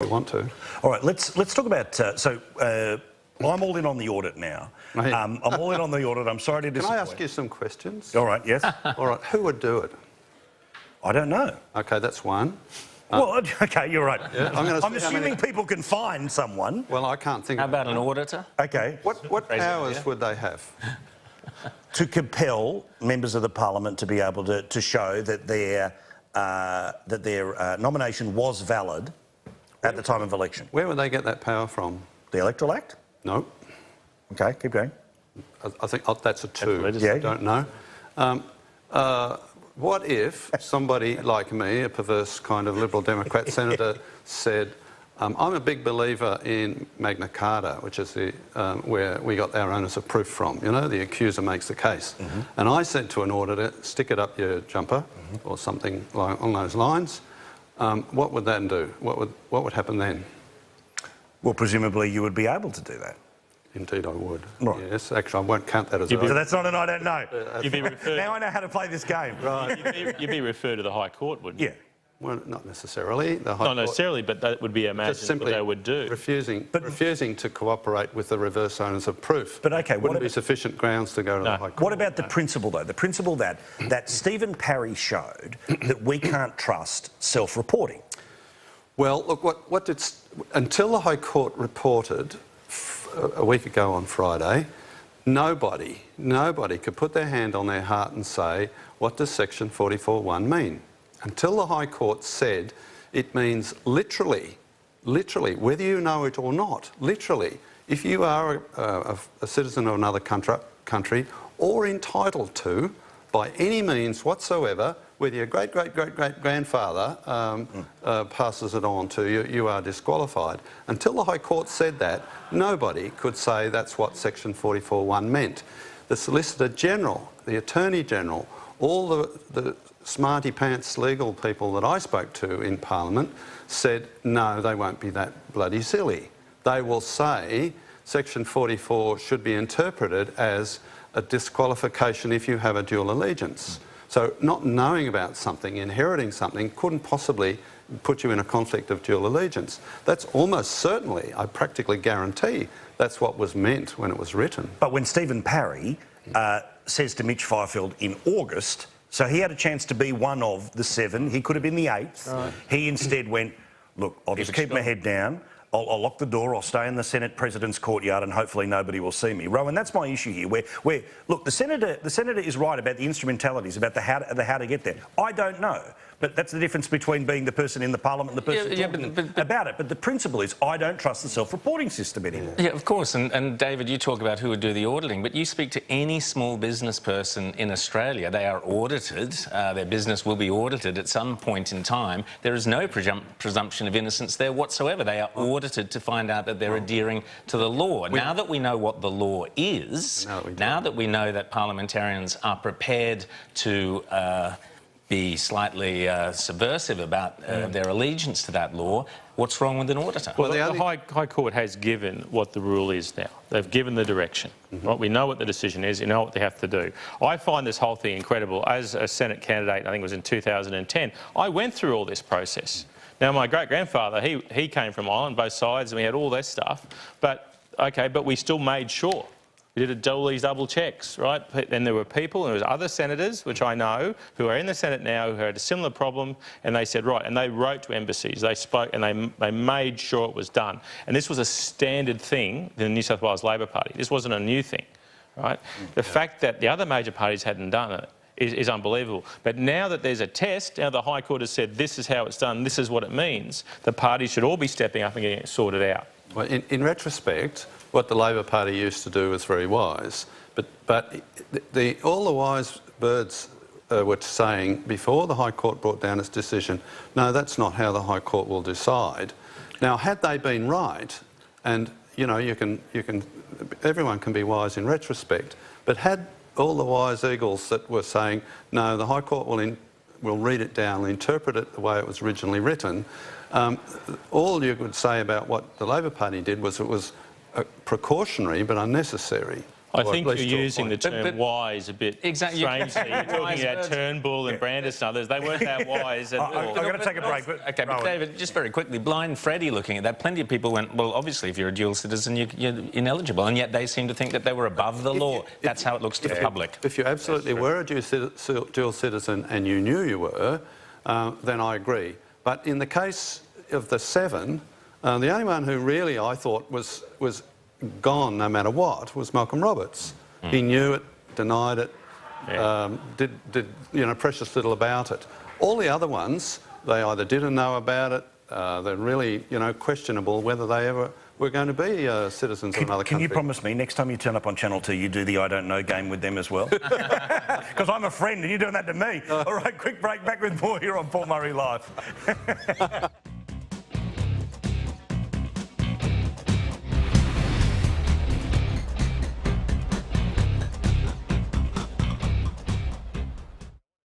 We want to. All right, let's talk about. I'm all in on the audit now. I'm all in on the audit. I'm sorry to disappoint. Can I ask you some questions? All right, yes. All right, who would do it? I don't know. Okay, that's one. Well, okay, you're right. Yeah, I'm assuming people can find someone. Well, I can't think. How about an auditor? Okay. What powers would they have? To compel members of the parliament to be able to show that their nomination was valid at the time of election. Where would they get that power from? The Electoral Act? No. Okay, keep going. I think that's a two. Yeah. I don't know. What if somebody like me, a perverse kind of Liberal Democrat senator, said, I'm a big believer in Magna Carta, which is where we got our onus of proof from. You know, the accuser makes the case. Mm-hmm. And I said to an auditor, stick it up your jumper, or something along those lines. What would that do? What would happen then? Well, presumably you would be able to do that. Indeed I would. Right. Yes, actually I won't count that as So that's not an I don't know. Now I know how to play this game. Right. You'd be referred to the High Court, wouldn't you? Yeah. Well, not necessarily. The High Not Court necessarily, but that would be imagined what they would do. Refusing to cooperate with the reverse onus of proof. But okay, wouldn't be sufficient grounds to go to the High Court. What about the principle, though? The principle that Stephen Parry showed that we can't trust self-reporting. Well, look, until the High Court reported a week ago on Friday, nobody could put their hand on their heart and say, what does Section 44(1) mean? Until the High Court said it means literally, whether you know it or not, literally, if you are a citizen of another country or entitled to, by any means whatsoever, whether your great-great-great-great-grandfather passes it on to you, you are disqualified. Until the High Court said that, nobody could say that's what Section 44(1) meant. The Solicitor General, the Attorney General, all the smarty-pants legal people that I spoke to in Parliament said, no, they won't be that bloody silly. They will say Section 44 should be interpreted as a disqualification if you have a dual allegiance. So not knowing about something, inheriting something, couldn't possibly put you in a conflict of dual allegiance. That's almost certainly, I practically guarantee, that's what was meant when it was written. But when Stephen Parry says to Mitch Fifield in August, so he had a chance to be one of the 7, he could have been the 8th. Right. He instead went, look, I'll just keep my head down, I'll lock the door, I'll stay in the Senate President's courtyard and hopefully nobody will see me. Rowan, that's my issue here, where look, the Senator is right about the instrumentalities, about the how to get there. I don't know. But that's the difference between being the person in the Parliament and the person talking about it. But the principle is, I don't trust the self-reporting system anymore. Yeah, of course. And David, you talk about who would do the auditing, but you speak to any small business person in Australia, they are audited. Their business will be audited at some point in time. There is no presumption of innocence there whatsoever. They are audited to find out that they're adhering to the law. Now that we know what the law is, now that we know that parliamentarians are prepared to be slightly subversive about their allegiance to that law, what's wrong with an auditor? Well, the High Court has given what the rule is now. They've given the direction. Right? We know what the decision is, you know what they have to do. I find this whole thing incredible. As a Senate candidate, I think it was in 2010, I went through all this process. Now, my great-grandfather, he came from Ireland, both sides, and we had all that stuff. But we still made sure. We did all these double checks, right? Then there were people, and there was other senators, which I know, who are in the Senate now, who had a similar problem, and they said, right, and they wrote to embassies, they spoke, and they made sure it was done. And this was a standard thing in the New South Wales Labor Party. This wasn't a new thing, right? The fact that the other major parties hadn't done it is unbelievable. But now that there's a test, now the High Court has said this is how it's done, this is what it means, the parties should all be stepping up and getting it sorted out. Well, in retrospect, what the Labor Party used to do was very wise, but all the wise birds were saying before the High Court brought down its decision, no, that's not how the High Court will decide. Now, had they been right, and you know, everyone can be wise in retrospect, but had all the wise eagles that were saying, no, the High Court will read it down, interpret it the way it was originally written, all you could say about what the Labor Party did was it was precautionary but unnecessary. I Or think at you're least to a using the point. term But- wise a bit Exactly. strangely. You're talking Wise about words. Turnbull and Brandis and others. They weren't that wise at all. I've got to take a break. But Okay, but Rowan. David, just very quickly, blind Freddie looking at that, plenty of people went, well, obviously, if you're a dual citizen, you're ineligible, and yet they seem to think that they were above the law. That's how it looks to the public. If you absolutely were a dual citizen and you knew you were, then I agree. But in the case of the 7, the only one who really I thought was gone no matter what was Malcolm Roberts. He knew it, denied it, did precious little about it. All the other ones, they either didn't know about it, they're really questionable whether they ever were going to be citizens of another Can country. you promise me next time you turn up on Channel 2 you do the I don't know game with them as well? Because I'm a friend and you're doing that to me. All right, quick break, back with more here on Paul Murray Live.